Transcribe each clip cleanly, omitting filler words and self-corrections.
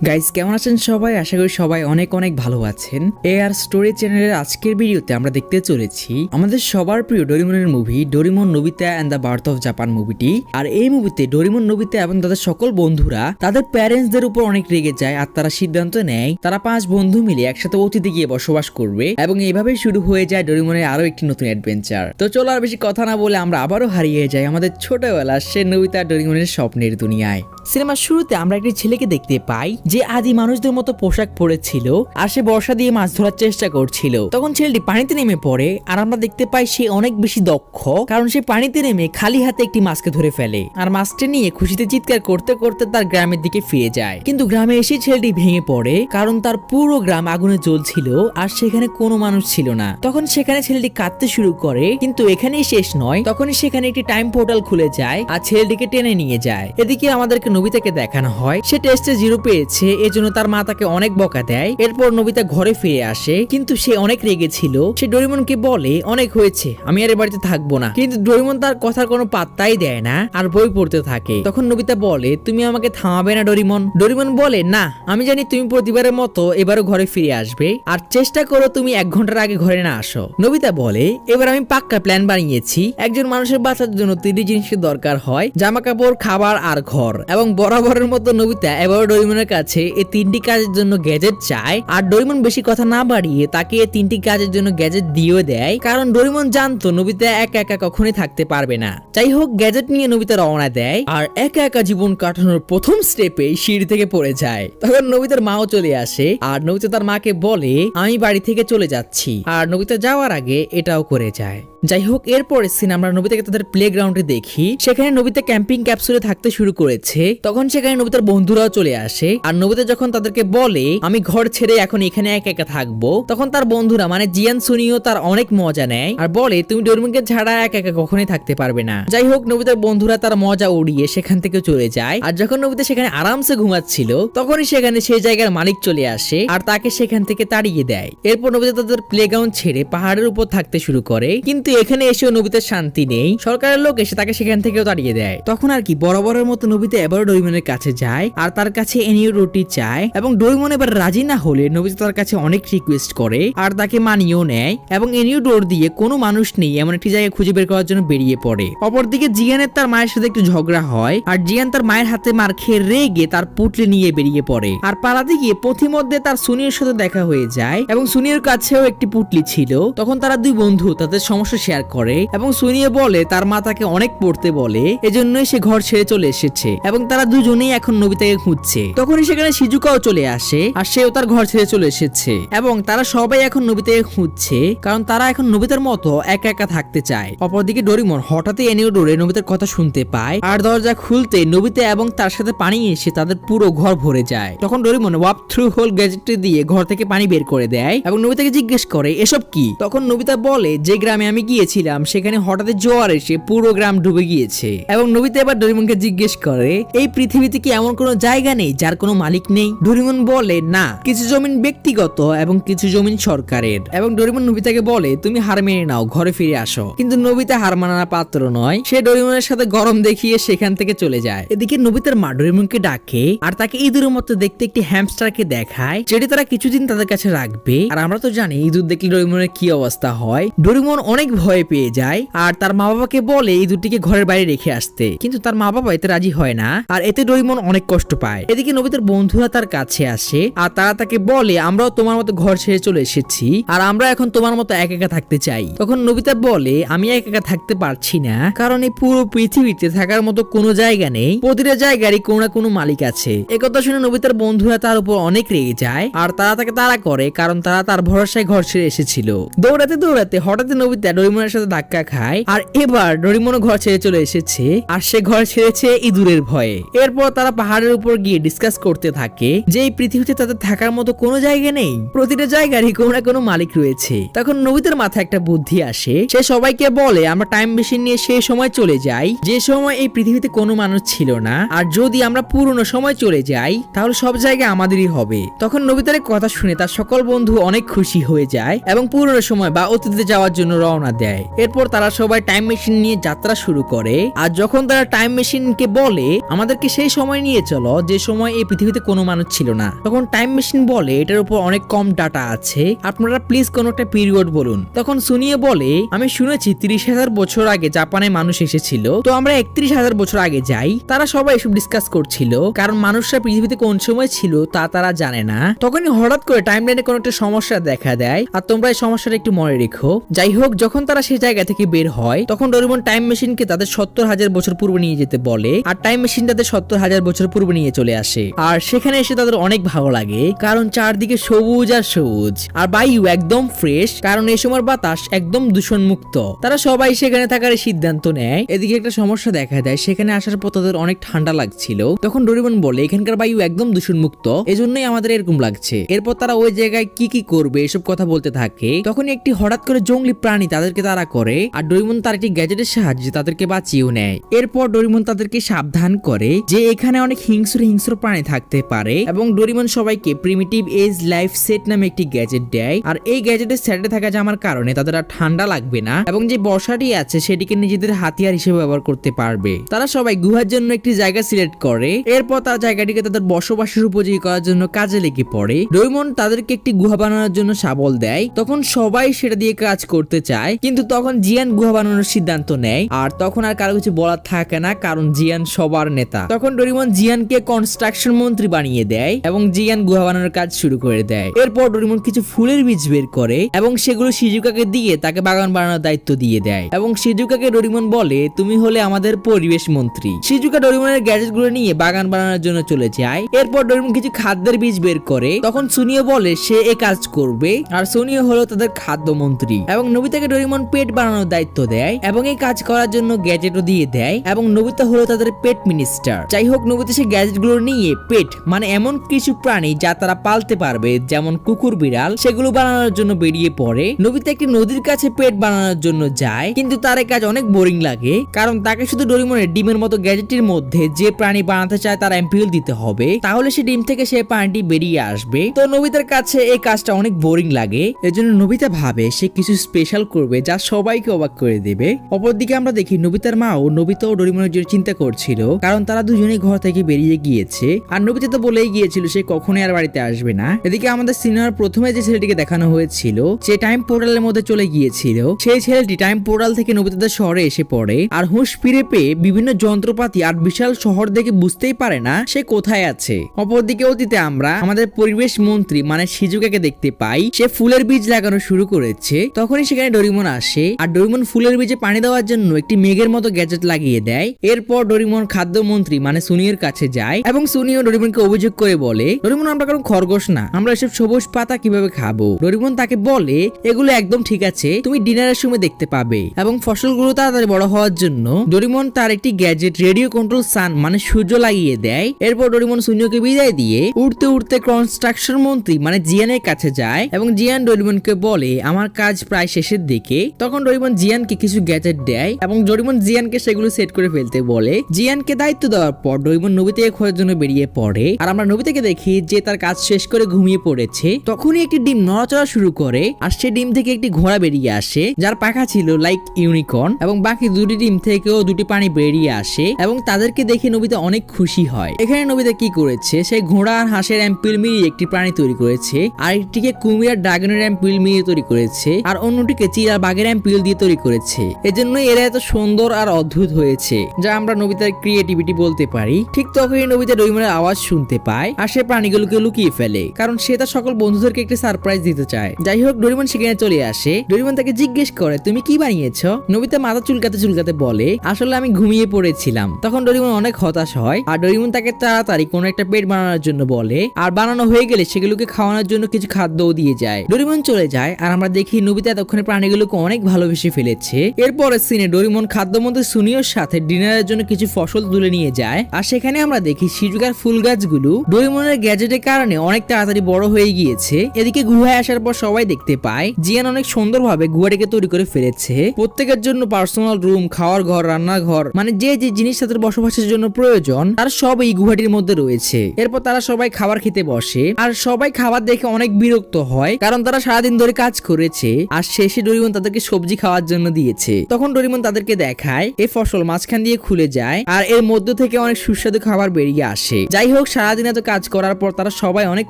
Guys কেমন আছেন সবাই? আশা করি সবাই অনেক অনেক ভালো আছেন। এআর স্টোরি চ্যানেলের আজকের ভিডিওতে আমরা দেখতে চলেছি আমাদের সবার প্রিয় ডোরেমনের movie Doraemon Nobita and the birth of Japan মুভিটি। আর এই মুভিতে ডোরেমন নোবিতা এবং তাদের সকল বন্ধুরা তাদের প্যারেন্টসদের উপর অনেক রেগে যায় আর তারা সিদ্ধান্ত নেয় তারা 5 বন্ধু মিলে একসাথে অতীতে গিয়ে বসবাস করবে এবং এইভাবেই শুরু হয়ে যায় ডোরেমনের আরো একটি নতুন অ্যাডভেঞ্চার। তো চলো আর বেশি কথা না বলে আমরা আবারও হারিয়ে যাই আমাদের ছোটবেলার সে নোবিতা ডোরেমনের স্বপ্নের দুনিয়ায়। সিনেমার শুরুতে আমরা একটি ছেলেকে দেখতে পাই যে আদি মানুষদের মতো পোশাক পরেছিল আর সে বর্ষা দিয়ে মাছ ধরার চেষ্টা করছিল। তখন ছেলেটি পানিতে নেমে পড়ে আর আমরা দেখতে পাই সে অনেক বেশি দক্ষ, কারণ সে পানিতে নেমে খালি হাতে একটি মাছকে ধরে ফেলে আর মাছটা নিয়ে খুশিতে চিৎকার করতে করতে তার গ্রামের দিকে ফিরে যায়। কিন্তু গ্রামে এসে ছেলেটি ভেঙে পড়ে কারণ তার পুরো গ্রাম আগুনে জ্বলছিল আর সেখানে কোনো মানুষ ছিল না। তখন সেখানে ছেলেটি কাঁদতে শুরু করে, কিন্তু এখানেই শেষ নয়, তখনই সেখানে একটি টাইম পোর্টাল খুলে যায় আর ছেলেটিকে টেনে নিয়ে যায়। এদিকে আমাদেরকে নোবিতাকে দেখানো হয় সে টেস্টে 0 পেয়েছে, এজন্য তার মা তাকে অনেক বকা দেয়। এরপর নোবিতা ঘরে ফিরে আসে, কিন্তু সে অনেক রেগে ছিল। সে ডোরেমনকে বলে অনেক হয়েছে, আমি আর এ বাড়িতে থাকবো না। কিন্তু ডোরেমন তার কথার কোনো পাত্তাই দেয় না আর বই পড়তে থাকে। তখন নোবিতা বলে তুমি আমাকে থামাবে না ডোরেমন? ডোরেমন বলে না, আমি জানি তুমি প্রতিবারের মতো এবারও ঘরে ফিরে আসবে আর চেষ্টা করো তুমি 1 ঘন্টার আগে ঘরে না আসো। নোবিতা বলে এবার আমি পাক্কা প্ল্যান বানিয়েছি। একজন মানুষের বাঁচার জন্য 3টি জিনিসের দরকার হয়, জামা কাপড়, খাবার আর ঘর। এবং বরাবরের মতো নোবিতা এবার ডোরেমনের কাছে এই 3টি কাজের জন্য গ্যাজেট চায় আর ডোরেমন বেশি কথা না বাড়িয়ে তাকে এই 3টি কাজের জন্য গ্যাজেট দিয়েও দেয়, কারণ ডোরেমন জানতো নোবিতা একা একা কখনোই থাকতে পারবে না। যাই হোক, গ্যাজেট নিয়ে নোবিতা রওনা দেয় আর একা একা জীবন কাটানোর প্রথম স্টেপে সিঁড়ি থেকে পড়ে যায়। তখন নোবিতার মাও চলে আসে আর নোবিতা তার মাকে বলে আমি বাড়ি থেকে চলে যাচ্ছি, আর নোবিতা যাওয়ার আগে এটাও করে যায়। যাই হোক, এরপরে সিন আমরা নোবিতাকে তাদের প্লেগ্রাউন্ডে দেখি। সেখানে নোবিতা ক্যাম্পিং ক্যাপসুলে থাকতে শুরু করেছে। তখন সেখানে নোবিতার বন্ধুরাও চলে আসে আর নোবিতা যখন তাদেরকে বলে আমি ঘর ছেড়ে এখন এখানে একা একা থাকবো, তখন তার বন্ধুরা মানে জিয়ান সুনিও তার অনেক মজা নেয় আর বলে তুমি ডোরেমনকে ছাড়া একা একা কখনোই থাকতে পারবে না। যাই হোক, নোবিতার বন্ধুরা তার মজা উড়িয়ে সেখান থেকে চলে যায়। আর যখন নোবিতা সেখানে আরামসে ঘুমাচ্ছিল তখনই সেখানে সেই জায়গার মালিক চলে আসে আর তাকে সেখান থেকে তাড়িয়ে দেয়। এরপর নোবিতা তাদের প্লেগ্রাউন্ড ছেড়ে পাহাড়ের উপর থাকতে শুরু করে, কিন্তু এখানে এসেও নোবিতার শান্তি নেই। সরকারের লোক এসে তাকে সেখান থেকেও তাড়িয়ে দেয়। তখন আর কি বরাবরের মতো নোবিতা এবার ডোরেমনের কাছে যায় আর তার কাছে এনিও রুটি চায় এবং ডোরেমন এবার রাজি না হলে নোবিতা তার কাছে অনেক রিকোয়েস্ট করে আর তাকে মানিয়েও নেয় এবং এনিও ডোর দিয়ে কোনো মানুষ নেই এমন একটি জায়গায় খুঁজে বের করার জন্য বেরিয়ে পড়ে। অপরদিকে জিয়ানের তার মায়ের সাথে একটু ঝগড়া হয় আর জিয়ান তার মায়ের হাতে মার খেয়ে রেগে তার পুটলি নিয়ে বেরিয়ে পড়ে। আর পালাতে গিয়ে পথিমধ্যে তার সুনিয়র সাথে দেখা হয়ে যায় এবং সুনিয়র কাছেও একটি পুটলি ছিল। তখন তারা 2 বন্ধু তাদের সমস্যা শেয়ার করে এবং সুনিয়ে বলে তার মা তাকে অনেক পড়তে বলে, এজন্যই সে ঘর ছেড়ে চলে এসেছে এবং তারা দুজনেই এখন নোবিতাকে খুঁজছে। তখনই সেখানে শিজুকাও চলে আসে আর সেও তার ঘর ছেড়ে চলে এসেছে এবং তারা সবাই এখন নোবিতাকে খুঁজছে, কারণ তারা এখন নোবিতার মতো একা একা থাকতে চায়। অপরদিকে ডোরেমন হঠাৎই এনিও ডোরে নোবিতার কথা শুনতে পায় আর দরজা খুলতে নোবিতা এবং তার সাথে পানি এসে তাদের পুরো ঘর ভরে যায়। তখন ডোরেমন ওয়াপ থ্রু হোল গ্যাজেটটি দিয়ে ঘর থেকে পানি বের করে দেয় এবং নোবিতাকে জিজ্ঞেস করে এসব কি। তখন নোবিতা বলে যে গ্রামে আমি গিয়েছিলাম সেখানে হঠাৎ জোয়ার এসে পুরো গ্রাম ডুবে গিয়েছে। এবং নোবিতা এবার ডোরেমনকে জিজ্ঞেস করে এই পৃথিবীতে কি এমন কোনো জায়গা নেই যার কোনো মালিক নেই? ডোরেমন বলে না, কিছু জমিন ব্যক্তিগত এবং কিছু জমিন সরকারের। এবং ডোরেমন নোবিতাকে বলে তুমি হার মেনে নাও, ঘরে ফিরে আসো। কিন্তু নোবিতা হার মানার পাত্র নয়, সে ডোরেমনের সাথে গরম দেখিয়ে সেখান থেকে চলে যায়। এদিকে নোবিতার মা ডোরেমনকে ডাকে আর তাকে ইঁদুরের মতো দেখতে একটি হ্যামস্টারকে দেখায়, যেটি তারা কিছুদিন তাদের কাছে রাখবে। আর আমরা তো জানি ইঁদুর দেখলে ডোরেমনের কি অবস্থা হয়। ডোরেমন অনেক ভয় পেয়ে যায় আর তার মা বাবাকে বলে এই দুটিকে ঘরের বাইরে রেখে আসতে, কিন্তু তার মা বাবা এতে রাজি হয় না আর এতে ডোরেমন অনেক কষ্ট পায়। এদিকে নোবিতার বন্ধুরা তার কাছে আসে আর তারা তাকে বলে আমরাও তোমার মতো ঘর ছেড়ে চলে এসেছি আর আমরা এখন তোমার মতো একা একা থাকতে চাই। তখন নোবিতা বলে আমি একা একা থাকতে পারছি না, কারণ এই পুরো পৃথিবীতে থাকার মতো কোনো জায়গা নেই, প্রতিটা জায়গারই কোনো না কোনো মালিক আছে। একথা শুনে নোবিতার বন্ধুরা তার উপর অনেক রেগে যায় আর তারা তাকে তাড়া করে, কারণ তারা তার ভরসায় ঘর ছেড়ে এসেছিল। দৌড়াতে দৌড়াতে হঠাৎ নোবিতা ডোরেমনের সাথে ধাক্কা খায় আর এবার ডোরেমনও ঘর ছেড়ে চলে এসেছে আর সে ঘর ছেড়েছে ইঁদুরের ভয়ে। এরপর তারা পাহাড়ের উপর গিয়ে ডিসকাস করতে থাকে যে এই পৃথিবীতে তাদের থাকার মতো কোনো জায়গা নেই, প্রতিটা জায়গারই কোনো না কোনো মালিক রয়েছে। তখন নোবিতার মাথায় একটা বুদ্ধি আসে, সে সবাইকে বলে আমরা টাইম মেশিন নিয়ে সেই সময় চলে যাই যে সময় এই পৃথিবীতে কোনো মানুষ ছিল না, আর যদি আমরা পুরনো সময় চলে যাই তাহলে সব জায়গা আমাদেরই হবে। তখন নোবিতার কথা শুনে তার সকল বন্ধু অনেক খুশি হয়ে যায় এবং পুরনো সময় বা অতীতে যাওয়ার জন্য রওনা দেয়। এরপর তারা সবাই টাইম মেশিন নিয়ে যাত্রা শুরু করে আর যখন তারা টাইম মেশিনকে বলে আমাদেরকে সেই সময় নিয়ে চলো যে সময় এই পৃথিবীতে পৃথিবীতে কোনো মানুষ ছিল না। তখন টাইম মেশিন বলে এটার উপর অনেক কম ডাটা আছে, আপনারা প্লিজ কোন একটা পিরিয়ড বলুন। তখন সুনিয়ে বলে আমি শুনেছি 30,000 বছর আগে জাপানে মানুষ এসেছিল, তো আমরা 31,000 বছর আগে যাই। তারা সবাই এসব ডিসকাস করছিল, কারণ মানুষরা পৃথিবীতে কোন সময় ছিল তা তারা জানে না। তখনই হঠাৎ করে টাইমলাইনে কোনো একটা সমস্যা দেখা দেয়, আর তোমরা এই সমস্যাটা একটু মনে রেখো। যাই হোক, যখন তারা সেই জায়গা থেকে বের হয় তখন ডোরেমন টাইম মেশিনকে তাদের 70,000 বছর পূর্বে নিয়ে যেতে বলে, আর টাইম মেশিন তাদের 70,000 বছর পূর্বে নিয়ে চলে আসে। আর সেখানে এসে তাদের অনেক ভালো লাগে, কারণ চারদিকে সবুজ আর সবুজ, আর বায়ু একদম ফ্রেশ, কারণ এই সময় বাতাস একদম দূষণ মুক্ত। তারা সবাই সেখানে থাকার সিদ্ধান্ত নেয়। এদিকে একটা সমস্যা দেখা দেয়, সেখানে আসার পর তাদের অনেক ঠান্ডা লাগছিল। তখন ডোরেমন বলে এখানকার বায়ু একদম দূষণ মুক্ত, এজন্যই আমাদের এরকম লাগছে। এরপর তারা ওই জায়গায় কি কি করবে এসব কথা বলতে থাকে। তখন একটি হঠাৎ করে জঙ্গলি প্রাণী তাদেরকে তাড়া করে, আর ডোরেমন তার একটি গ্যাজেটের সাহায্যে তাদেরকে বাঁচিয়েও নেয়। এরপর ডোরেমন তাদেরকে সাবধান করে যে এখানে অনেক হিংস্র প্রাণী থাকতে পারে, এবং ডোরেমন সবাইকে প্রিমিটিভ এজ লাইফ সেট নামে একটি গ্যাজেট দেয়। আর এই গ্যাজেটের সেটে থাকা জামার কারণে তাদের আর ঠান্ডা লাগবে না, এবং যে বর্ষাটি আছে সেটিকে নিজেদের হাতিয়ার হিসেবে ব্যবহার করতে পারবে। তারা সবাই গুহার জন্য একটি জায়গা সিলেক্ট করে, এরপর তার জায়গাটিকে তাদের বসবাসের উপযোগী করার জন্য কাজে লেগে পড়ে। ডোরেমন তাদেরকে একটি গুহা বানানোর জন্য শাবল দেয়, তখন সবাই সেটা দিয়ে কাজ করতে চায়, কিন্তু তখন জিয়ান গুহা বানানোর সিদ্ধান্ত নেয়। আর তখন আর কারো কিছু বলার থাকে না, কারণ জিয়ান সবার নেতা। তখন ডোরেমন জিয়ানকে কনস্ট্রাকশন মন্ত্রী বানিয়ে দেয়, এবং জিয়ান গুহা বানানোর কাজ শুরু করে দেয়। এরপর ডোরেমন কিছু ফুলের বীজ বের করে, এবং সেগুলো শিজুকাকে দিয়ে তাকে বাগান বানানোর দায়িত্ব দিয়ে দেয়। এবং শিজুকাকে ডোরেমন বলে তুমি হলে আমাদের পরিবেশ মন্ত্রী। শিজুকা ডোরেমনের গ্যাজেটগুলো নিয়ে বাগান বানানোর জন্য চলে যায়। এরপর ডোরেমন কিছু খাদ্যের বীজ বের করে, তখন সুনিও বলে সে এই কাজ করবে, আর সুনিও হলো তাদের খাদ্য মন্ত্রী। এবং নোবিতাকে ডোরেমন পেট বানানোর দায়িত্ব দেয়, এবং এই কাজ করার জন্য গ্যাজেটও দিয়ে দেয়, এবং নোবিতা হলো তাদের পেট মিনিস্টার। যাই হোক, নোবিতা সেই গ্যাজেটগুলো নিয়ে পেট মানে এমন কিছু প্রাণী যা তারা পালতে পারবে, যেমন কুকুর বিড়াল, সেগুলো বানানোর জন্য বেরিয়ে পড়ে। নোবিতা একটি নদীর কাছে পেট বানানোর জন্য যায়, কিন্তু তার এই কাজ অনেক বোরিং লাগে, কারণ তাকে শুধু ডোরেমনের ডিমের মতো গ্যাজেটের মধ্যে যে প্রাণী বানাতে চায় তার এমপিএল দিতে হবে, তাহলে সে ডিম থেকে সে প্রাণীটি বেরিয়ে আসবে। তো নোবিতার কাছে এই কাজটা অনেক বোরিং লাগে, এজন্য নোবিতা ভাবে সে কিছু স্পেশাল করবে যা সবাইকে অবাক করে দেবে। অপরদিকে আমরা দেখি নোবিতার মাও নোবিতা ও ডোরেমনের জন্য চিন্তা করছিল, কারণ তারা দুজনেই ঘর থেকে বেরিয়ে গিয়েছে, আর নোবিতা তো বলেই গিয়েছিল সে কখনোই আর বাড়িতে আসবে না। এদিকে আমাদের সিনেমার প্রথমে যে ছেলেটিকে দেখানো হয়েছিল, সে টাইম পোর্টালের মধ্যে চলে গিয়েছিল, সেই ছেলেটি টাইম পোর্টাল থেকে নোবিতাদের শহরে এসে পড়ে, আর হুঁশ ফিরে পেয়ে বিভিন্ন যন্ত্রপাতি আর বিশাল শহর দেখে বুঝতেই পারে না সে কোথায় আছে। অপরদিকে অতীতে আমরা আমাদের পরিবেশ মন্ত্রী মানে শিজুকাকে দেখতে পাই, সে ফুলের বীজ লাগানো শুরু করেছে। তখনই সেখানে ডোরেমন আসে, আর ডোরেমন ফুলের বীজে পানি দেওয়ার জন্য একটি মেঘের মতো গ্যাজেট লাগিয়ে দেয়। এরপর ডোরেমন খাদ্য মন্ত্রী মানে সুনিয়ের কাছে যায়, এবং সুনিও ডোরেমনকে অভিযোগ করে বলে ডোরেমন আমরা কারণ খরগোশ না, আমরা এসব সবুজ পাতা কিভাবে খাবো। ডোরেমন তাকে বলে এগুলো একদম ঠিক আছে, তুমি ডিনারের সময় দেখতে পাবে। এবং ফসলগুলো তাড়াতাড়ি বড় হওয়ার জন্য ডোরেমন তার একটি গ্যাজেট রেডিও কন্ট্রোল সান মানে সূর্য লাগিয়ে দেয়। এরপর ডোরেমন সুনিওকে বিদায় দিয়ে উড়তে উড়তে কনস্ট্রাকশন মন্ত্রী মানে জিয়ানের কাছে যায়, এবং জিয়ান ডোরেমনকে বলে আমার কাজ প্রায় শেষের দিকে। তখন ডোরেমন জিয়ানকে কিছু গ্যাজেট দেয়, এবং ডোরেমন জিয়ানকে সেগুলো সেট করে ফেলতে বলে। জিয়ানকে দায়িত্ব দেওয়ার পর ডোরেমন নোবিতাকে খোঁজার জন্য বেরিয়ে পড়ে, আর আমরা নোবিতাকে দেখি যে তার কাজ শেষ করে ঘুমিয়ে পড়েছে। তখনই একটি ডিম নড়াচড়া শুরু করে, আর সে ডিম থেকে একটি ঘোড়া বেরিয়ে আসে যার পাখা ছিল লাইক ইউনিকর্ন, এবং বাকি দুটি ডিম থেকেও দুটি পানি বেরিয়ে আসে, এবং তাদেরকে দেখে নোবিতা অনেক খুশি হয়। এখানে নোবিতা কি করেছে, সে ঘোড়া আর হাঁসের এমপিল মিলিয়ে একটি প্রাণী তৈরি করেছে, আর একটিকে কুমির আর ড্রাগনের এমপিল মিলিয়ে তৈরি করেছে, আর অন্যটিকে চিল আর বাঘের এমপিল দিয়ে তৈরি করেছে। এজন্য এরা এত সুন্দর আর অদ্ভুত হয়েছে, যা আমরা নোবিতার ক্রিয়েটিভিটি বলতে পারি। ঠিক তখনই নোবিতা ডোরেমনের আওয়াজ শুনতে পায়, আর সে প্রাণীগুলোকে লুকিয়ে ফেলে, কারণ সে তার সকল বন্ধুদেরকে একটি সারপ্রাইজ দিতে চায়। যাই হোক, ডোরেমন সেখানে চলে আসে। ডোরেমন তাকে জিজ্ঞেস করে তুমি কি বানিয়েছো। নোবিতা মাথা চুলকাতে বলে আসলে আমি ঘুমিয়ে পড়েছিলাম। তখন ডোরেমন অনেক হতাশ হয়, আর ডোরেমন তাকে তাড়াতাড়ি কোনো একটা পেট বানানোর জন্য বলে, আর বানানো হয়ে গেলে সেগুলোকে খাওয়ানোর জন্য কিছু খাদ্যও দিয়ে যায়। ডোরেমন চলে যায়, আর আমরা দেখি নোবিতা এতক্ষণে প্রাণীগুলোকে অনেক ভালোবেসে ফেলেছে। এরপরে সিনে ডোরেমন খাদ্যমন্ত্রী সুনিওর সাথে ডিনারের জন্য কিছু ফসল তুলে নিয়ে যায়, আর সেখানে আমরা দেখি শিজুকার ফুল গাছগুলো ডোরেমনের গ্যাজেটের কারণে অনেক তাড়াতাড়ি বড় হয়ে গিয়েছে। এদিকে গুহায় আসার পর সবাই দেখতে পায় জিয়ান অনেক সুন্দরভাবে গুহাটিকে তৈরি করে ফেলেছে। প্রত্যেকের জন্য পার্সোনাল রুম, খাওয়ার ঘর, রান্নাঘর মানে যে যে জিনিস তাদের বসবাসের জন্য প্রয়োজন তার সব এই গুহাটির মধ্যে রয়েছে। এরপর তারা সবাই খাবার খেতে বসে, আর সবাই খাবার দেখে অনেক বিরক্ত হয়, কারণ তারা সারাদিন ধরে কাজ করেছে, আর শেষে ডোরেমন তাদেরকে সবজি খাওয়ার জন্য দিয়েছে। তখন ডোরেমন তাদেরকে দেখায় এই ফসল মাঝখান দিয়ে খুলে যায়, আর এর মধ্য থেকে অনেক সুস্বাদু খাবার বেরিয়ে আসে। যাই হোক, হোক, সারাদিন এত কাজ করার পর তারা সবাই অনেক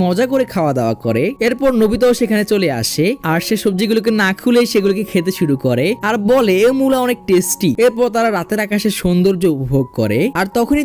মজা করে খাওয়া দাওয়া করে। এরপর নোবিতাও সেখানে চলে আসে আর সে সবজিগুলোকে না খুলে সেগুলোকে খেতে শুরু করে আর বলে এ মূলা অনেক টেস্টি। এরপর তারা রাতের আকাশের সৌন্দর্য উপভোগ করে আর তখনই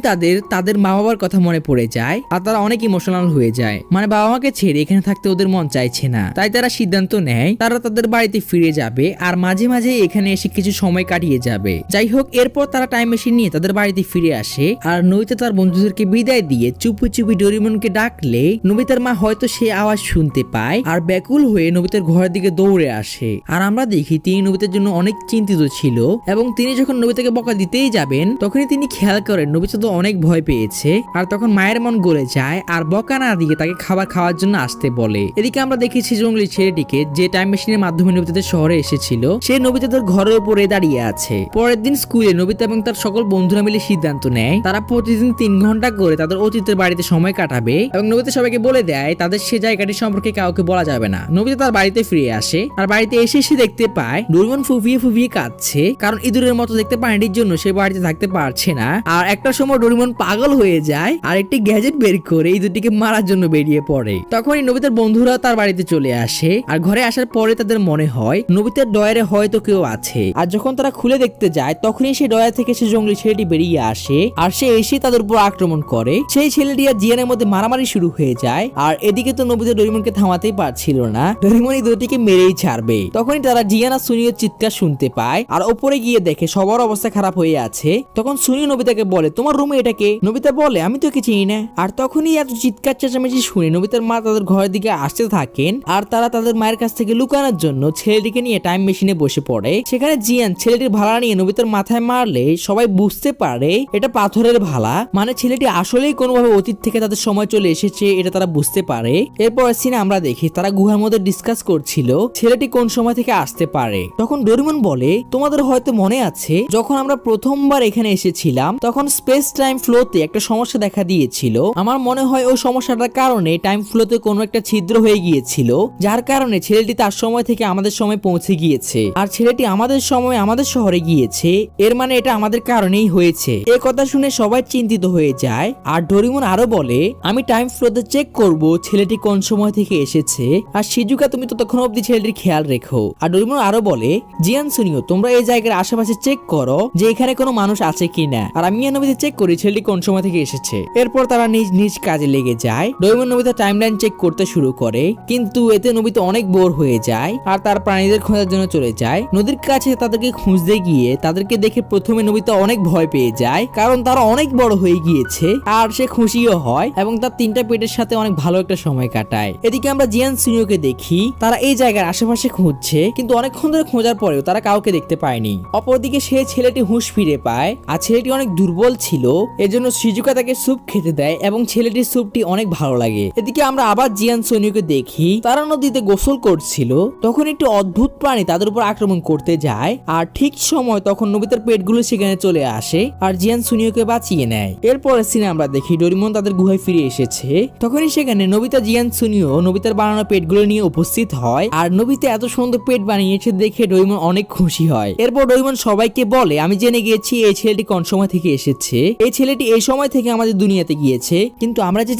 তাদের মা বাবার কথা মনে পড়ে যায় আর তারা অনেক ইমোশনাল হয়ে যায়। মানে বাবা মাকে ছেড়ে এখানে থাকতে ওদের মন চাইছে না, তাই তারা সিদ্ধান্ত নেয় তারা তাদের বাড়িতে ফিরে যাবে আর মাঝে মাঝে এখানে এসে কিছু সময় কাটিয়ে যাবে। যাই হোক, এরপর তারা টাইম মেশিন নিয়ে তাদের বাড়িতে ফিরে আসে আর নোবিতা তার বন্ধুদেরকে বিদায় দিয়ে চুপি চুপি ডোরেমনকে ডাকলে নোবিতার মা হয়তো সে আওয়াজ শুনতে পায় আর ব্যাকুল হয়ে নোবিতার ঘরের দিকে দৌড়ে আসে। আর আমরা দেখি তিনি নোবিতার জন্য অনেক চিন্তিত ছিল এবং তিনি যখন নোবিতাকে বকা দিতেই যাবেন তখনই তিনি খেয়াল করেন নোবিতা তো অনেক ভয় পেয়েছে আর তখন মায়ের মন গলে যায় আর বকা না দিয়ে তাকে খাবার খাওয়ার জন্য আসতে বলে। এদিকে আমরা দেখেছি জঙ্গলি ছেলেটিকে যে টাইম মেশিনের মাধ্যমে নোবিতাদের শহরে এসেছিল, সে নোবিতাদের ঘরের উপরে দাঁড়িয়ে আছে। পরের দিন স্কুলে নোবিতা এবং তার সকল বন্ধুরা মিলে সিদ্ধান্ত নেয় তারা প্রতিদিন 3 ঘন্টা করে তাদের অতীতের বাড়িতে সময় কাটাবে এবং নোবিতা সবাইকে বলে দেয় তাদের সে জায়গাটি সম্পর্কে কাউকে বলা যাবে না। নোবিতা তার বাড়িতে ফিরে আসে আর বাড়িতে এসে সে দেখতে পায় ডোরেমন ফুফিয়ে ফুফিয়ে কাঁদছে, কারণ ইঁদুরের মতো দেখতে পানির জন্য সে বাড়িতে থাকতে পারছে না। আর একটা সময় ডোরেমন পাগল হয়ে যায় আর একটি গ্যাজেট বের করে ইঁদুরটিকে মারার জন্য বেরিয়ে পড়ে। তখনই নোবিতার বন্ধুরা তার বাড়িতে চলে আসে আর ঘরে আসার পরে তাদের মনে হয় নোবিতার ডয়ারে হয়তো কেউ আছে। আর যখন তারা খুলে দেখতে যায় তখনই সেই ডয়ার থেকে সে জঙ্গলি ছেলেটি বেরিয়ে আসে আর সে এসে তাদের উপর আক্রমণ করে। সেই ছেলেটি আর জিয়ানের মধ্যে মারামারি শুরু হয়ে যায় আর এদিকে তো নোবিতা ডোরেমনকে থামাতেই পারছিল না, ডোরেমন এই দুটিকে মেরেই ছাড়বে। তখনই তারা জিয়ান আর সুনির চিৎকার শুনতে পায় আর উপরে গিয়ে দেখে সবার অবস্থা খারাপ হয়ে আছে। তখন সুনি নোবিতাকে বলে তোমার রুমে এটাকে? নোবিতা বলে আমি তো কিছু চিনি না। আর তখনই এত চিৎকার চেঁচামেচি শুনে নোবিতার মা তাদের ঘরের দিকে আসতে থাকেন আর তারা তাদের মায়ের কাছ থেকে লুকানোর জন্য ছেলেটিকে নিয়ে টাইম মেশিনে বসে পড়ে। সেখানে জিয়ান ছেলেটির ভালা নিয়ে নোবিতার মাথায় মারলে সবাই বুঝতে পারে এটা পাথরের ভালা, মানে ছেলেটি আসলেই কোনোভাবে অতীত থেকে তাদের সময় চলে এসেছে, এটা তারা বুঝতে পারে। এরপর সিনে আমরা দেখি তারা গুহার মধ্যে ডিসকাস করছিল ছেলেটি কোন সময় থেকে আসতে পারে। তখন ডোরেমন বলে তোমাদের হয়তো মনে আছে যখন আমরা প্রথমবার এখানে এসেছিলাম তখন স্পেস টাইম ফ্লোতে একটা সমস্যা দেখা দিয়েছিল। আমার মনে হয় ওই সমস্যাটার কারণে টাইম ফ্লোতে কোনো একটা ছিদ্র হয়ে গিয়েছিল, যার কারণে ছেলেটি তার সময় থেকে আমাদের সময় পৌঁছে গিয়েছে আর ছেলেটি আমাদের সময় আমাদের শহরে গিয়েছে, এর মানে এটা আমাদের কারণেই হয়েছে। এই কথা শুনে সবাই চিন্তিত হয়ে যায় আর ডোরেমন আরো বলে আমি টাইম ফ্লোতে চেক করব ছেলেটি কোন সময় থেকে এসেছে আর শিজুকা তুমি ততক্ষণ অবধি ছেলেটির খেয়াল রেখো। আর ডোরেমন আরো বলে জিয়ান সুনিও তোমরা এই জায়গার আশেপাশে চেক করো যে এখানে কোনো মানুষ আছে কিনা আর আমি নোবিতা চেক করি ছেলেটি কোন সময় থেকে এসেছে। এরপর তারা নিজ নিজ কাজে লেগে যায়। ডোরেমন নোবিতা টাইমলাইন চেক করতে শুরু করে কিন্তু এতে নোবিতা অনেক বোর হয়ে যায় আর তার প্রাণীদের খোঁজার জন্য চলে যায়। নদীর কাছে তাদেরকে খুঁজতে গিয়ে তাদেরকে দেখে প্রথমে নোবিতা অনেক ভয় পেয়ে যায়, কারণ তারা অনেক বড় হয়ে গিয়েছে আর সে খুশিও হয় এবং তার 3টা পেটের সাথে অনেক ভালো একটা সময় কাটায়। এদিকে আমরা জিয়ান সুনিওকে দেখি তারা এই জায়গার আশেপাশে খুঁজছে কিন্তু অনেকক্ষণ ধরে খোঁজার পরেও তারা কাউকে দেখতে পায়নি। অপরদিকে সে ছেলেটি হুঁশ ফিরে পায় আর ছেলেটি অনেক দুর্বল ছিল, এজন্য শিজুকা তাকে স্যুপ খেতে দেয় এবং ছেলেটির স্যুপটি অনেক ভালো লাগে। এদিকে আমরা আবার জিয়ান সুনিওকে দেখি তারা নদীতে গোসল করছিল, তখন একটি অদ্ভুত প্রাণী তাদের উপর আক্রমণ করতে যায় আর ঠিক সময় তখন নোবিতার পেটগুলো সেখানে চলে আসে আর জিয়ান সুনিওকে বাঁচিয়ে নেয়। এরপরে সিনে আমরা দেখি ডোরেমন তাদের গুহায় ফিরে এসেছে। তখনই সেখানে নোবিতা জিয়ান সুনিও নোবিতার বানানো পেটগুলো নিয়ে উপস্থিত হয় আর নোবিতা এত সুন্দর পেট বানিয়েছে দেখে ডোরেমন অনেক খুশি হয়। এরপর ডোরেমন সবাইকে বলে আমি জেনে গিয়েছি এই ছেলেটি কোন সময় থেকে এসেছে, এই ছেলেটি এই সময় থেকে আমাদের দুনিয়াতে গিয়েছে, কিন্তু আমরা যে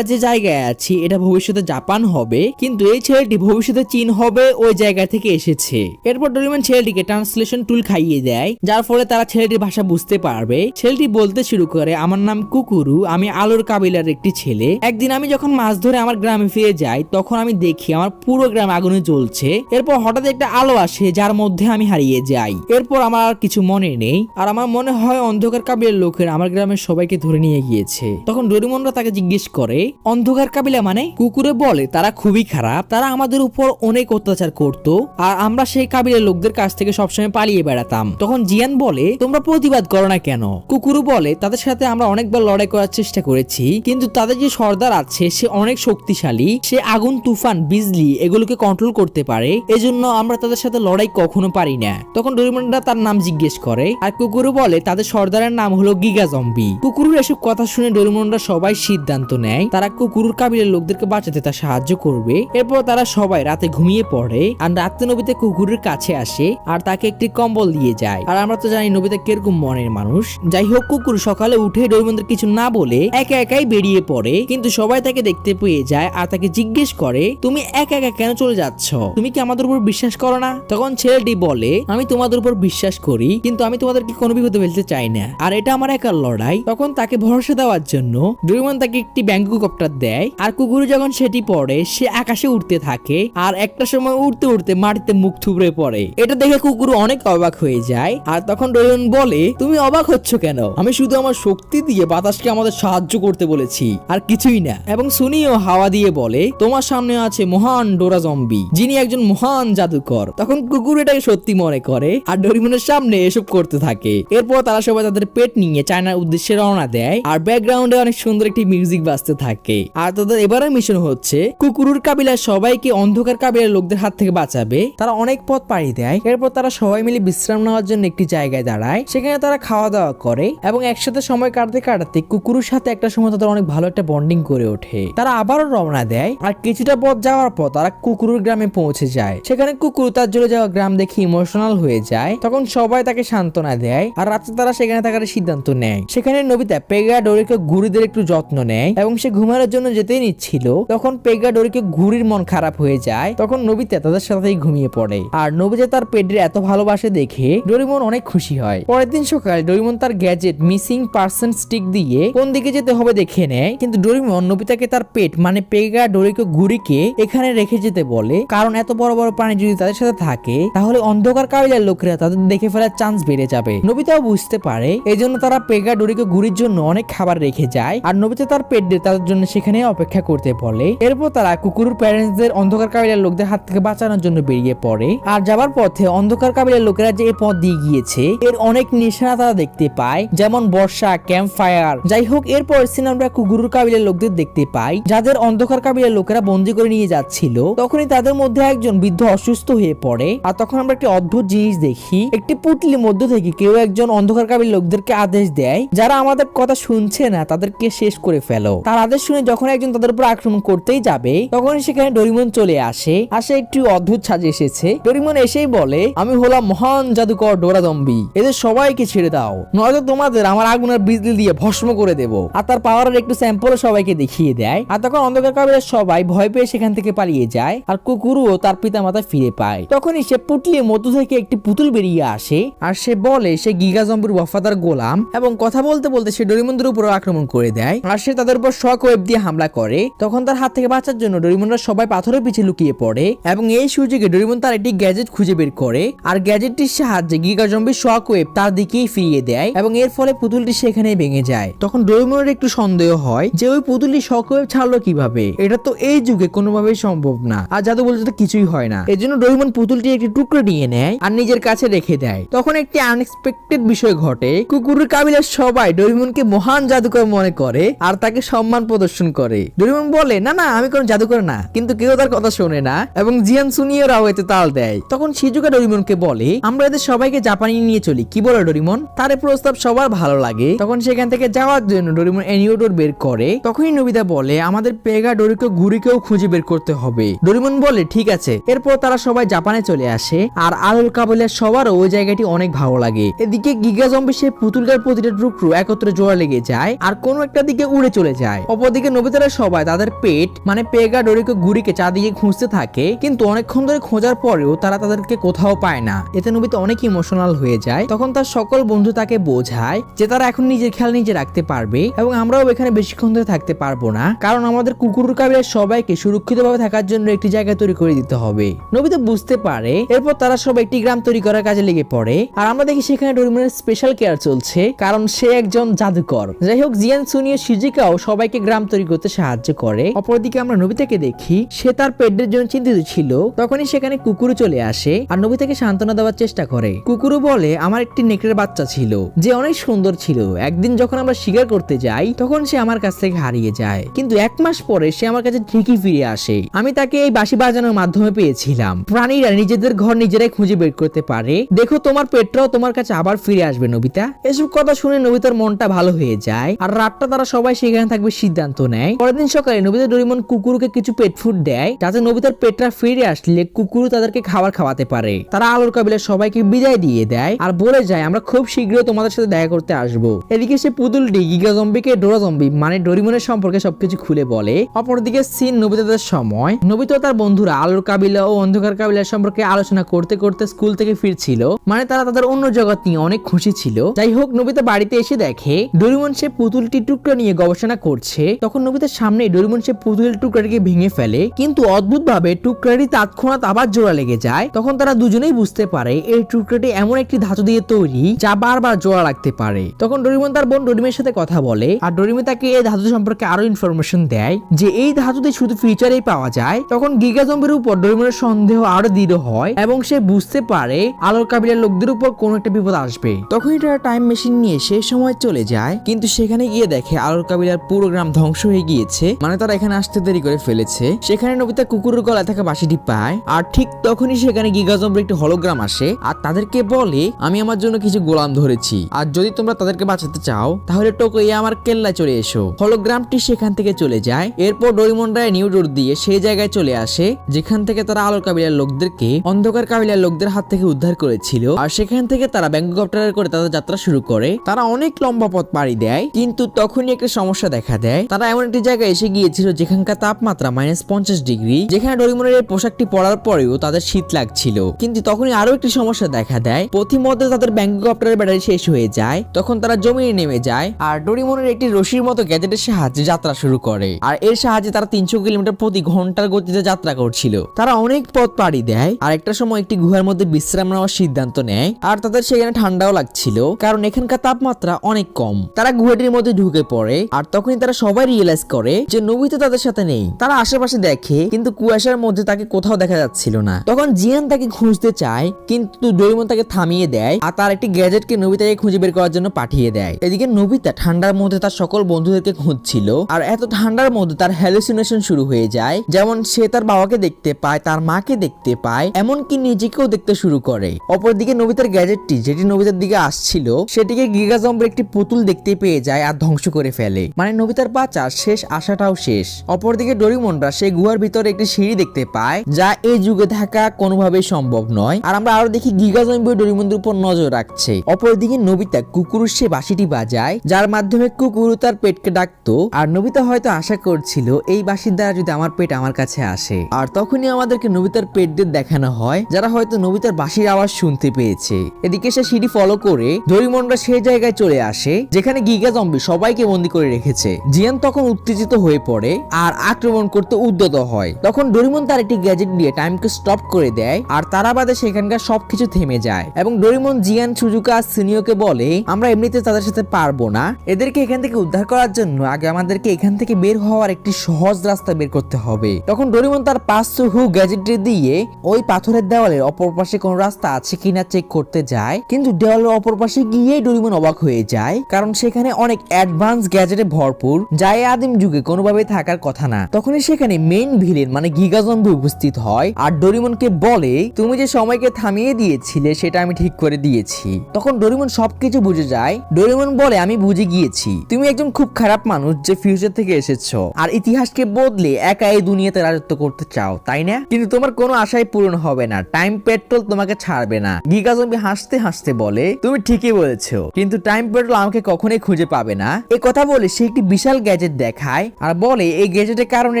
জায়গায় আছি এটা ভবিষ্যতে জাপান হবে, কিন্তু এই ছেলেটি ভবিষ্যতে চীন হবে, ওই জায়গা থেকে এসেছে। এরপর ডোরেমন ছেলেটিকে ট্রান্সলেশন টুল খাইয়ে দেয় যার ফলে তারা ছেলেটির ভাষা বুঝতে পারবে। ছেলেটি বলতে শুরু করে আমার নাম কুকুরু, আমি আলোর কাবিলার একটি ছেলে। একদিন আমি যখন মাছ ধরে আমার গ্রামে ফিরে যাই তখন আমি দেখি আমার পুরো গ্রাম আগুনে জ্বলছে। এরপর হঠাৎ একটা আলো আসে যার মধ্যে আমি হারিয়ে যাই। এরপর আমার আর কিছু মনে নেই আর আমার মনে হয় অন্ধকার কাবিলার লোকেরা আমার গ্রামের সবাইকে ধরে নিয়ে গিয়েছে। তখন ডোরেমনরা তাকে জিজ্ঞেস করে অন্ধকার কাবিলা মানে? কুকুরে বলে তারা খুবই খারাপ, তারা আমাদের উপর অনেক অত্যাচার করত আর আমরা সেই কাবিলার লোকদের কাছ থেকে সবসময় পালিয়ে বেড়াতাম। তখন জিয়ান বলে তোমরা প্রতিবাদ করো না কেন? কুকুরু বলে তাদের সাথে আমরা অনেকবার লড়াই করার চেষ্টা করেছি কিন্তু তাদের যে সর্দার আছে সে অনেক শক্তিশালী, সে আগুন, তুফান, বিজলি এগুলোকে কন্ট্রোল করতে পারে, এজন্য আমরা তাদের সাথে লড়াই কখনো পারি না। তখন ডোরেমনরা তার নাম জিজ্ঞেস করে আর কুকুরু বলে তাদের সর্দারের নাম হলো গিগা জম্বি। কুকুরুর এসব কথা শুনে ডোরেমনরা সবাই সিদ্ধান্ত নেয় তারা কুকুরুর কাবিলার লোকদেরকে বাঁচাতে তা সাহায্য করবে। এরপর তারা সবাই রাতে ঘুমিয়ে পড়ে আর রাতে নোবিতা কুকুরের কাছে আসে আর তাকে একটি কম্বল দিয়ে যায়। আর আমরা তো জানি নোবিতা কিরকম মনের মানুষ। যাই হোক, কুকুর সকালে উঠে ডোরেমন ডোরেমনদের কিছু না বলে একা একাই বেরিয়ে পড়ে, কিন্তু সবাই তাকে দেখতে পেয়ে যায় আর তাকে জিজ্ঞেস করে তুমি একা একা কেন চলে যাচ্ছ, তুমি কি আমাদের উপর বিশ্বাস করো না? তখন ছেলেটি বলে আমি তোমাদের উপর বিশ্বাস করি, কিন্তু আমি তোমাদেরকে কোনো বিপদে ফেলতে চাই না, আর এটা আমার একার লড়াই। তখন তাকে ভরসা দেওয়ার জন্য ডোরেমন তাকে একটি ব্যাম্বু কপ্টার দেয়, আর কুকুর যখন সেটি পড়ে সে আকাশে উঠতে থাকে, আর একটা সময় উঠতে উঠতে মাটিতে মুখ থুবড়ে পড়ে। এটা দেখে কুকুর অনেক অবাক হয়ে যায়, আর তখন ডোরেমন বলে তুমি অবাক হচ্ছ কেন, আমি শুধু আমার শক্তি দিয়ে বাতাসকে আমাদের সাহায্য করতে বলেছি, আর কিছুই না। এবং সুনিও হাওয়া দিয়ে বলে তোমার সামনে আছে মহান ডোরা জম্বি, যিনি একজন মহান জাদুকর। তখন কুকুর এটাকে সত্যি মনে করে আর ডোরেমনের সামনে এসব করতে থাকে। এরপর তারা সবাই তাদের পেট নিয়ে চায়নার উদ্দেশ্যে রওনা দেয়, আর ব্যাকগ্রাউন্ডে অনেক সুন্দর একটি মিউজিক বাজতে থাকে। আর তাদের এবারের মিশন হচ্ছে কুকুরের কাবিলার সবাইকে অন্ধকার কাবিলার লোকদের হাত থেকে বাঁচাবে। তারা অনেক পথ পাড়ি দেয়। এরপর তারা সবাই মিলে বিশ্রাম নেওয়ার জন্য একটি জায়গায় দাঁড়ায়, সেখানে তারা খাওয়া দাওয়া করে এবং একসাথে সময় কাটাতে কাটাতে কুকুরের সাথে একটা সময় তাদের অনেক ভালো একটা বন্ডিং করে ওঠে। তারা আবারও রওনা দেয়, আর কিছুটা পথ যাওয়ার পর তারা কুকুরের গ্রামে পৌঁছে যায়। সেখানে কুকুর তার চলে যাওয়া গ্রাম দেখে ইমোশনাল হয়ে যায়। তখন সবাই তাকে সান্ত্বনা দেয়, আর রাতে তারা সেখানে থাকার সিদ্ধান্ত নেয়। সেখানে নোবিতা পেগা ডোরিকে ঘুড়িদের একটু যত্ন নেয় এবং সে ঘুমানোর জন্য যেতেই নিচ্ছিল, তখন পেগা ডোরিকে ঘুড়ির মন খারাপ হয়ে যায়। তখন নোবিতা তাদের সাথেই ঘুমিয়ে পড়ে, আর নোবিতা তার পেটের এত ভালোবাসে দেখে ডোরিমন অনেক খুশি হয়। পরের দিন সকালে ডোরিমন তার গ্যাজেট মিসিং পার্সন স্টিক দিয়ে কোন দিকে যেতে হবে দেখে নেয়, কিন্তু ডোরিমন নোবিতাকে তার পেট মানে পেগা ডোরিকে ঘুড়িকে এখানে রেখে যেতে বলে, কারণ এত বড় বড় প্রাণী যদি তাদের সাথে থাকে তাহলে অন্ধকার কাবিলার লোকেরা তাদের দেখে ফেলার চান্স বেড়ে যাবে। নোবিতাও বুঝতে পারে, এই জন্য তারা পেগা ডোরিকে ঘুড়ির জন্য অনেক খাবার রেখে যায়, আর নোবিতা তার পেট দিয়ে তাদের জন্য সেখানে অপেক্ষা করতে বলে। এরপর তারা কুকুরের প্যারেন্টসদের অন্ধকার কাবিলার লোকদের হাত থেকে বাঁচানোর জন্য বেরিয়ে পড়ে। আর যাবার পথে অন্ধকার কাবিলার লোকেরা যে পথ দিয়ে গিয়েছে এর অনেক নিশানা তারা দেখতে পায়, যেমন বর্ষা, ক্যাম্প ফায়ার। যাই হোক, এরপর সিন আমরা কুকুরের কাবিলার লোকদের দেখতে পাই যাদের অন্ধকার কাবিলার লোকেরা বন্দী করে নিয়ে যাচ্ছিল। তখনই তাদের মধ্যে একজন বৃদ্ধ অসুস্থ হয়ে পড়ে, আর তখন আমরা একটি অদ্ভুত জিনিস দেখি, একটি পুটলির মধ্য থেকে কেউ একজন অন্ধকার কাবিলার লোকদেরকে আদেশ দেয় যারা আমাদের কথা শুনছে না তাদেরকে শেষ করে ফেলো। তার আদেশ শুনে যখন একজন তাদের উপর আক্রমণ করতেই যাবে তখন সেখানে ডোরিমন চলে আসে, আর সে একটি অদ্ভুত সাজে এসেছে। ডোরিমন এসেই বলে আমি হলাম মহান জাদুকর ডোরা জম্বি, এদের সবাইকে ছেড়ে দাও, নয়তো তোমাদের আমার আগুনের বিজলি দিয়ে ভস্ম করে দেব। আর তার পাওয়ারের একটু স্যাম্পল সবাইকে দেখিয়ে দেয়। আর তখন অন্ধকার কাবিলার সবাই ভয় পেয়ে সেখান থেকে পালিয়ে যায়, আর কুকুরও তার পিতা মাতা ফিরে পায়। তখনই সে পুটলির মধ্য থেকে একটি পুতুল বেরিয়ে আসে, আর সে বলে সে গিগা জম্বির ওয়াফাদার গোলাম, এবং কথা বলতে বলতে সে ডোরিমনদের উপর আক্রমণ করে দেয়, আর সে তাদের উপর শক ওয়েভ দিয়ে হামলা করে। তখন তার হাত থেকে বাঁচার জন্য ডোরিমনরা সবাই পাথরের পিছে লুকিয়ে পড়ে, এবং এই সুযোগে ডোরিমন তার একটি গ্যাজেট খুঁজে বের করে, আর গ্যাজেটটির সাহায্যে গিগা জম্বির শক ওয়েভ তার দিকেই ফিরিয়ে দেয়, এবং এর ফলে পুতুলটি সেখানেই ভেঙে যায়। তখন ডোরিমনের একটু সন্দেহ হয় যে ওই পুতুলটি শক ওয়েভ ছাড়লো কিভাবে, এটা তো এই যুগে কোনোভাবেই সম্ভব না, আর জাদু বলতে তো কিছুই হয় না। এজন্য ডোরিমন পুতুলটি একটি টুকরো নিয়ে নেয় আর নিজের কাছে রেখে দেয়। তখন একটি আনএক্সপেক্টেড বিষয় ঘটে, কুকুরের কাবিলার সবাই ডোরিমনকে মহান জাদুকর মনে করে আর তাকে সম্মান প্রদর্শন করে। ডোরিমন বলে না না আমি কোনো জাদুকর না, কিন্তু কেউ তার কথা শোনে না, এবং জিয়ান সুনিয়রাও এতে তাল দেয়। তখন শিজুকা ডোরিমনকে বলে আমরা এদের সবাইকে জাপানে নিয়ে চলি, কি বলে ডোরিমন? তার প্রস্তাব সবার ভালো লাগে। তখন সেখান থেকে যাওয়ার জন্য ডোরিমন এনিওডোর বের করে। তখনই নোবিতা বলে আমাদের পেগা ডোরিকে ঘুড়িকেও খুঁজে বের করতে হবে। ডোরিমন বলে ঠিক আছে। এরপর তারা সবাই জাপানে চলে আসে, আর আলোল কাবিলার সবারও ওই জায়গাটি অনেক ভালো লাগে। এদিকে গিগা জম্বি সে পুতুলটার প্রতিটা টুকরো একত্রে জোড়া লেগে যায় আর কোনো একটা দিকে উড়ে চলে যায়। অপরদিকে নোবিতারা সবাই তাদের পেট মানে পেগা ডোরিকে ঘুড়িকে চারদিকে খুঁজতে থাকে, কিন্তু অনেকক্ষণ ধরে খোঁজার পরেও তারা তাদেরকে কোথাও পায় না। এতে নোবিতা অনেক ইমোশনাল হয়ে যায়। তখন তার সকল বন্ধু তাকে বোঝায় যে তারা এখন নিজের খেয়াল নিজে রাখতে পারবে, এবং আমরাও এখানে বেশিক্ষণ ধরে থাকতে পারবো না, কারণ আমাদের কুকুরের কাবিলার সবাইকে সুরক্ষিতভাবে থাকার জন্য একটি জায়গা তৈরি করে দিতে হবে। নোবিতা বুঝতে পারে। এরপর তারা সব একটি গ্রাম তৈরি করার কাজে লেগে পড়ে, আর আমরা দেখি সেখানে ডোরিমনের স্পেশাল কেয়ার চলছে, কারণ সে একজন জাদুকর। যাই হোক, জিয়ান সুনিও শিজিকাও সবাইকে গ্রাম তৈরি করতে সাহায্য করে। অপরদিকে আমরা নোবিতাকে দেখি সে তার পেটের জন্য চিন্তিত ছিল। তখনই সেখানে কুকুরও চলে আসে আর নোবিতাকে সান্ত্বনা দেওয়ার চেষ্টা করে। কুকুরও বলে আমার একটি নেকড়ের বাচ্চা ছিল যে অনেক সুন্দর ছিল, একদিন যখন আমরা শিকার করতে যাই তখন সে আমার কাছ থেকে হারিয়ে যায়, কিন্তু 1 মাস পরে সে আমার কাছে ঠিকই ফিরে আসে। আমি তাকে এই বাঁশি বাজানোর মাধ্যমে পেয়েছিলাম। প্রাণীরা নিজেদের ঘর নিজেরাই খুঁজে বের করতে পারে, দেখো তোমার পেটটাও তোমার কাছে আবার ফিরে আসবে নোবিতা। এসব কথা শুনে নোবিতার মনটা ভালো হয়ে যায়, আর রাতটা তারা সবাই সেখানে থাকবে সিদ্ধান্ত নেয়। পরের দিন সকালে নোবিতা ডোরিমন কুকুরকে কিছু পেট ফুড দেয় যাতে নোবিতার পেটটা ফিরে আসলে কুকুর তাদেরকে খাবার খাওয়াতে পারে। তারা আলোর কাবিলার সবাইকে বিদায় দিয়ে দেয় আর বলে যায় আমরা খুব শীঘ্রই তোমাদের সাথে দেখা করতে আসবো। এদিকে সে পুতুলটি গিগা জম্বিকে ডোরা জম্বি মানে ডোরিমনের সম্পর্কে সবকিছু খুলে বলে। অপরদিকে সিন নোবিতাদের সময় নোবিতা তার বন্ধুরা আলোর কাবিলা ও অন্ধকার কাবিলার সম্পর্কে আলোচনা করতে করতে স্কুল থেকে ফিরছিল, মানে তারা তাদের অন্য জগৎ নিয়ে অনেক খুশি ছিল। যাই হোক, নোবিতা বাড়িতে এসে দেখে ডোরিমন সে পুতুলটি টুকরা নিয়ে গবেষণা করছে। তখন নোবিতার সামনে ডোরিমন সে পুতুলের টুকরাটিকে ভেঙে ফেলে, কিন্তু অদ্ভুতভাবে টুকরাটি তৎক্ষণাৎ আবার জোড়া লেগে যায়। তখন তারা দুজনেই বুঝতে পারে এই টুকরাটি এমন একটি ধাতু দিয়ে তৈরি যা বারবার জোড়া লাগতে পারে। তখন ডোরিমন তার বোন ডোরিমের সাথে কথা বলে, আর ডোরিমন তাকে এই ধাতু সম্পর্কে আরো ইনফরমেশন দেয় যে এই ধাতুতে শুধু ফিউচারেই পাওয়া যায়। তখন গিগা জম্বির উপর ডোরিমনের সন্দেহ আরো দৃঢ় হয় এবং সে বুঝতে পারে আলোর কাবিলার লোকদের উপর কোনো একটা বিপদ আসবে। তখনই তারা টাইম মেশিন নিয়ে সেই সময় চলে যায়, কিন্তু সেখানে গিয়ে দেখে আলোর কাবিলার পুরো গ্রাম ধ্বংস হয়ে গিয়েছে, মানে তারা এখানে আসতে দেরি করে ফেলেছে। সেখানে নোবিতা কুকুরের গলায় থাকা বাঁশিটি পায়, আর ঠিক তখনই সেখানে গিগা জম্বির একটি হলোগ্রাম আসে আর তাদেরকে বলে, আমি আমার জন্য কিছু গোলাম ধরেছি, আর যদি তোমরা তাদেরকে বাঁচাতে চাও তাহলে টোকোয়ে আমার কেল্লায় চলে এসো। হলোগ্রামটি সেখান থেকে চলে যায়। এরপর ডোরিমনরা নিউ ডোর দিয়ে সেই জায়গায় চলে আসে যেখান থেকে তারা আলোর কাবিলার লোকদেরকে অন্ধকার কাবিলার লোকদের হাত থেকে উদ্ধার করেছিল, আর সেখান থেকে তারা ব্যাঙ্ককপ্টারে করে তাদের যাত্রা শুরু করে। তারা অনেক লম্বা পথ পাড়ি দেয়, কিন্তু তখনই একটা সমস্যা দেখা দেয়। তারা এমন একটি জায়গায় এসে গিয়েছিল যেখানকার তাপমাত্রা -50 ডিগ্রি, যেখানে ডোরিমনের এই পোশাকটি পরার পরেও তাদের শীত লাগছিল। কিন্তু তখনই আরো একটি সমস্যা দেখা দেয়, পথিমধ্যে তাদের ব্যাঙ্ককপ্টারের ব্যাটারি শেষ হয়ে যায়। তখন তারা জমিনে নেমে যায় আর ডোরিমনের একটি রশির মতো গ্যাজেটের সাহায্যে যাত্রা শুরু করে, আর এর সাহায্যে তারা 300 কিলোমিটার প্রতি ঘন্টার গতিতে যাত্রা করছিল। তারা অনেক পথ পাড়ি দেয় আর একটা সময় একটি গুহার মধ্যে বিশ্রাম নেওয়ার সিদ্ধান্ত নেয়, আর তাদের সেখানে ঠান্ডাও লাগছিল কারণ এখানকার তাপমাত্রা অনেক কম। তারা গুহাটির মধ্যে ঢুকে পড়ে, আর তখনই তারা সবাই রিয়েলাইজ করে যে নোবিতা তাদের সাথে নেই। তারা আশেপাশে দেখে কিন্তু কুয়াশার মধ্যে তাকে কোথাও দেখা যাচ্ছিল না। তখন জিয়ান তাকে খুঁজতে চায়, কিন্তু ডোরিমন তাকে থামিয়ে দেয় আর তার একটি গ্যাজেটকে নোবিতাকে খুঁজে বের করার জন্য পাঠিয়ে দেয়। এদিকে নোবিতা ঠান্ডার মধ্যে তার সকল বন্ধুদেরকে খুঁজছিল, আর এত ঠান্ডার মধ্যে তার হ্যালুসিনেশন শুরু হয়ে যায়। যেমন সে তার বাবাকে দেখতে পায়, তার মাকে দেখতে পায়, এমনকি নিজেকেও দেখতে শুরু করে। অপরদিকে নোবিতার গ্যাজেটটি যেটি নোবিতার দিকে আসছিল সেটিকে গিগা জম্বির একটি পুতুল দেখতে পেয়ে যায় আর ধ্বংস করে ফেলে, মানে নোবিতার বাঁচার শেষ আশাটাও শেষ। অপরদিকে ডোরিমনরা সেই গুহার ভিতরে একটি সিঁড়ি দেখতে পায় যা এই যুগে থাকা কোনোভাবেই সম্ভব নয়, আর আমরা আরো দেখি গিগা জম্বি ডোরিমনদের উপর নজর রাখছে। অপরদিকে নোবিতা কুকুরের সে বাঁশিটি বাজায় যার মাধ্যমে কুকুর তার পেটকে ডাকতো, আর নোবিতা হয়তো আশা করছিল এই বাঁশির দ্বারা যদি আমার পেট আমার কাছে আসে। আর তখনই আমাদেরকে নোবিতার পেটদের দেখানো হয় যারা হয়তো নোবিতার বাঁশির আওয়াজ শুনতে পেয়েছে। এদিকে সে সিঁড়ি ফলো করে ডোরিমনরা সেই জায়গায় চলে আসে যেখানে গিগা জম্বি সবাইকে বন্দী করে রেখেছে। জিয়ান তখন উত্তেজিত হয়ে পড়ে আর আক্রমণ করতে উদ্যত হয়। তখন ডোরিমন তার একটি গ্যাজেট দিয়ে টাইমকে স্টপ করে দেয়, আর তারা বাদে সেখানকার সবকিছু থেমে যায়। এবং ডোরিমন জিয়ান, সুজুকা আর সিনিওকে বলে, আমরা এমনিতে তাদের সাথে পারবো না, এদেরকে এখান থেকে উদ্ধার করার জন্য আগে আমাদেরকে এখান থেকে বের হওয়ার একটি সহজ রাস্তা বের করতে হবে। তখন ডোরিমন তার পাঁচশো গ্যাজেটটি দিয়ে ওই পাথরের দেওয়ালের অপর পাশে কোন রাস্তা আছে কিনা চেক করতে যায়, কিন্তু দেওয়ালের অপর পাশে গিয়ে ডোরিমন অবাক হয়ে যায় কারণ সেখানে অনেক অ্যাডভান্স গ্যাজেটে ভরপুর যা আদিম যুগে কোনোভাবে থাকার কথা না। তখনই সেখানে মেইন ভিলেন মানে গিগা জম্বি উপস্থিত হয় আর ডোরিমনকে বলে, তুমি যে সময়কে থামিয়ে দিয়েছিলে সেটা আমি ঠিক করে দিয়েছি। তখন ডোরিমন সবকিছু বুঝে যায়। ডোরিমন বলে, আমি বুঝে গিয়েছি তুমি একজন খুব খারাপ মানুষ যে ফিউচার থেকে এসেছো আর ইতিহাসকে বদলে একা এই দুনিয়াতে রাজত্ব করতে চাও, তাই না? কিন্তু তোমার কোনো আশাই পূরণ হবে না, টাইম পেট্রোল তোমাকে ছাড়বে না। গিগা জম্বি হাসতে হাসতে বলে, তুমি ঠিকই বলেছো, কিন্তু টাইম পেট্রোল আমাকে কখনোই খুঁজে পাবে না। এই কথা বলে সে একটি বিশাল গ্যাজেট দেখায় আর বলে, এই গ্যাজেটের কারণে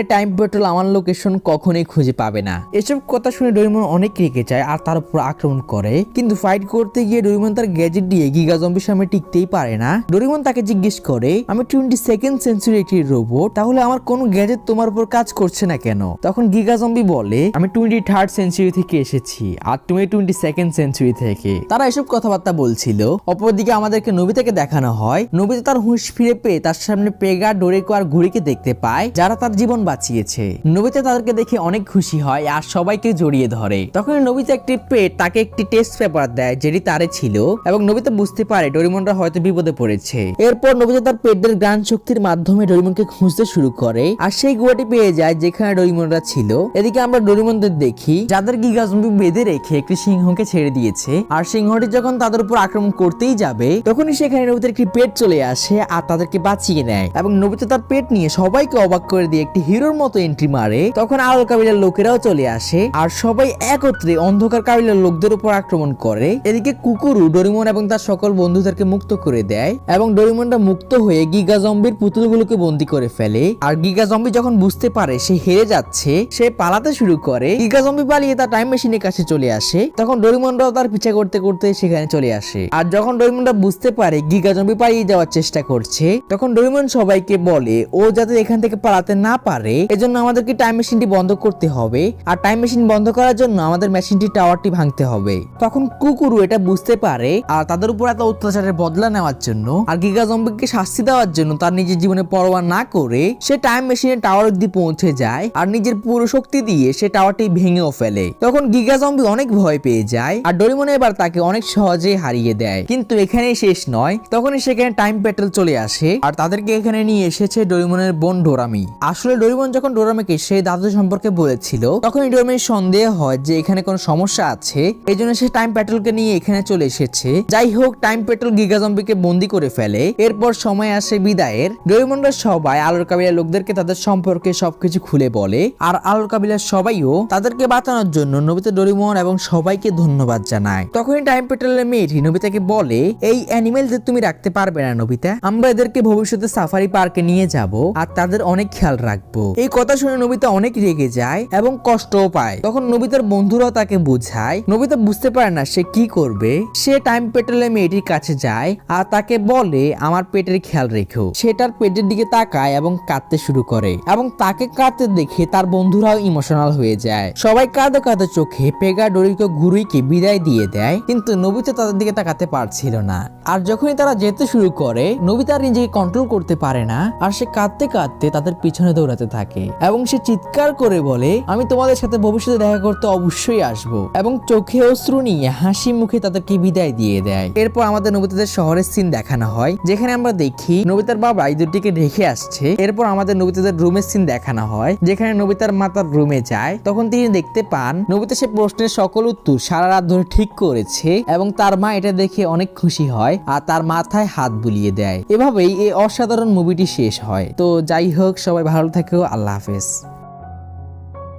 টাইম পেট্রোল আমার লোকেশন কখনোই খুঁজে পাবে না। এসব কথা শুনে ডোরিমন অনেক রেগে যায় আর তার উপর আক্রমণ করে, কিন্তু ফাইট করতে গিয়ে ডোরিমন তার গ্যাজেট দিয়ে গিগা জম্বির সামনে টিকতেই পারে না। ডোরিমন তাকে জিজ্ঞেস করে, আমি 22nd সেঞ্চুরি একটি রোবট, তাহলে আমার কোন গ্যাজেট তোমার উপর কাজ করছে না কেন? তখন গিগা জম্বি বলে, আমি 23rd সেঞ্চুরি থেকে এসেছি আর তুমি 22nd সেঞ্চুরি থেকে। তারা এসব কথাবার্তা বলছিল। অপরদিকে আমাদেরকে নোবিতাকে দেখানো হয়। নোবিতা তার হুঁশ ফিরে পেয়ে তার সামনে পেগা, ডোরেকো আর ঘুড়িকে দেখতে পায় যারা তার জীবন বাঁচিয়েছে। নোবিতা তাদেরকে দেখে অনেক খুশি হয় আর সবাইকে জড়িয়ে ধরে। তখন নোবিতা একটি পেট তাকে একটি টেস্ট পেপার দেয় যেটি তারে ছিল, এবং নোবিতা বুঝতে পারে ডোরিমনরা হয়তো বিপদে পড়েছে। এরপর নোবিতা তার পেটদের জ্ঞান শক্তির মাধ্যমে ডোরিমনকে খুঁজতে শুরু করে আর সেই গুহাটি পেয়ে যায় যেখানে ডোরিমনরা ছিল। এদিকে আমরা ডোরিমনদের দেখি যাদের গিগা জম্বি বেঁধে রেখে একটি সিংহকে ছেড়ে দিয়েছে, আর সিংহটি যখন তাদের উপর আক্রমণ করতেই যাবে তখনই সেখানে নোবিতার একটি পেট চলে আসে আর তাদেরকে বাঁচিয়ে নেয়, এবং নোবিতা তার পেট নিয়ে সবাইকে অবাক করে দিয়ে একটি হিরোর মতো এন্ট্রি মারে। তখন আলো কাবিলার লোকেরাও চলে আসে আর সবাই একত্রে অন্ধকার কাবিলার লোকদের উপর আক্রমণ করে। এদিকে কুকুরু ডোরিমন এবং তার সকল বন্ধুদেরকে মুক্ত করে দেয় এবং ডোরেমনরা মুক্ত হয়ে গিগা জম্বির পুতুলগুলোকে বন্দি করে ফেলে। আর গিগা জম্বি যখন বুঝতে পারে সে হেরে যাচ্ছে, সে পালাতে শুরু করে। গিগা জম্বি পালিয়ে তার টাইম মেশিনের কাছে চলে আসে। তখন ডোরেমনরাও তার পিছা করতে করতে সেখানে চলে আসে। আর যখন ডোরেমনরা বুঝতে পারে গিগা জম্বি পালিয়ে যাওয়ার চেষ্টা করছে, তখন ডোরেমন সবাইকে বলে ও যাতে এখান থেকে পালাতে না পারে এজন্য আমাদেরকে টাইম মেশিনটি বন্ধ করতে হবে। আর টাইম মেশিন বন্ধ করার জন্য আমাদের মেশিনটি টাওয়ারটি ভাঙতে হবে। তখন কুকুরু এটা বুঝতে পারে আর তাদের উপর এত অত্যাচারের বদলা নেওয়ার জন্য আর গিগা জম্বিকে শাস্তি দেওয়ার জন্য তার নিজের জীবনে পরোয়া না করে সে টাইম মেশিনের টাওয়ার অব্দি পৌঁছে যায় আর নিজের পুরো শক্তি দিয়ে সে টাওয়ারটি ভেঙেও ফেলে। তখন গিগা জম্বি অনেক ভয় পেয়ে যায় আর ডোরেমন এবার তাকে অনেক সহজে হারিয়ে দেয়। কিন্তু এখানেই শেষ নয়, তখনই সেখানে টাইম প্যাট্রোল চলে আসে আর তাদেরকে এখানে নিয়ে এসেছে ডোরেমনের বোন ডোরামি। আসলে ডোরেমন যখন ডোরামিকে সেই দাদু সম্পর্কে বলেছিল তখনই ডোরেমনের সন্দেহ হয় যে এখানে কোনো সমস্যা আছে, এই জন্য সে টাইম প্যাট্রোলকে নিয়ে এখানে চলে এসেছে। যাই হোক, টাইম প্যাট্রোল গিগা জম্বিকে বন্দি করে ফেলে। এরপর সময় আসে বিদায়ের। ডোরেমনরা সবাই আলোর কাবিলার লোকদেরকে তাদের সম্পর্কে সবকিছু খুলে বলে আর আলোর কাবিলার সবাইও তাদেরকে বাঁচানোর জন্য নোবিতা, ডোরেমন এবং সবাইকে ধন্যবাদ জানায়। তখনই টাইম প্যাট্রোলের মেয়েটি নোবিতাকে বলে এই অ্যানিমেলদের তুমি রাখতে পারবে না নোবিতা, আমরা এদেরকে ভবিষ্যতে সাফারি পার্কে নিয়ে যাব আর তাদের অনেক খেয়াল রাখবো। এই কথা শুনে নোবিতা অনেক রেগে যায় এবং কষ্টও পায়। তখন নোবিতার বন্ধুরাও তাকে বোঝায়। নোবিতা বুঝতে পারে না সে কি করবে। সে টাইম প্যাট্রোলের মেয়েটির কাছে যায় আর তাকে বলে আমার পেটের খেয়াল রেখো। সে তার পেটের দিকে তাকায় এবং কাঁদতে শুরু করে এবং তাকে কাঁদতে দেখে তার বন্ধুরাও ইমোশনাল হয়ে যায়। সবাই কাঁদে কাঁদে চোখে পেগা ডোরিকো গুরুইকে বিদায় দিয়ে দেয়, কিন্তু নোবিতা তাদের দিকে তাকাতে পারছিল না। আর যখনই তারা যেতে শুরু করে নোবিতা আর নিজেকে কন্ট্রোল করতে পারে না আর সে কাঁদতে কাঁদতে তাদের পিছনে দৌড়াতে থাকে এবং সে চিৎকার করে বলে আমি তোমাদের সাথে ভবিষ্যতে দেখা করতে অবশ্যই আসবো, এবং চোখে অশ্রু নিয়ে হাসি মুখে তাদেরকে বিদায় দিয়ে দেয়। এরপর আমাদের নোবিতাদের শহরের সিন দেখানো হয়, যেখানে আমরা দেখি নোবিতার বাবা ইঁদুরটিকে রেখে আসছে। এরপর আমাদের নোবিতাদের রুমের সিন দেখানো হয়, যেখানে নোবিতার মা তার রুমে যায়। তখন তিনি দেখতে পান নোবিতা সে প্রশ্নের সকল উত্তর সারা রাত ধরে ঠিক করেছে এবং তার মা এটা দেখে অনেক খুশি হয় আর তার মাথায় হাত বুলিয়ে দেয়। এভাবেই এই অসাধারণ মুভিটি শেষ হয়। তো যাই হোক, সবাই ভালো থেকো, আল্লাহ হাফেজ।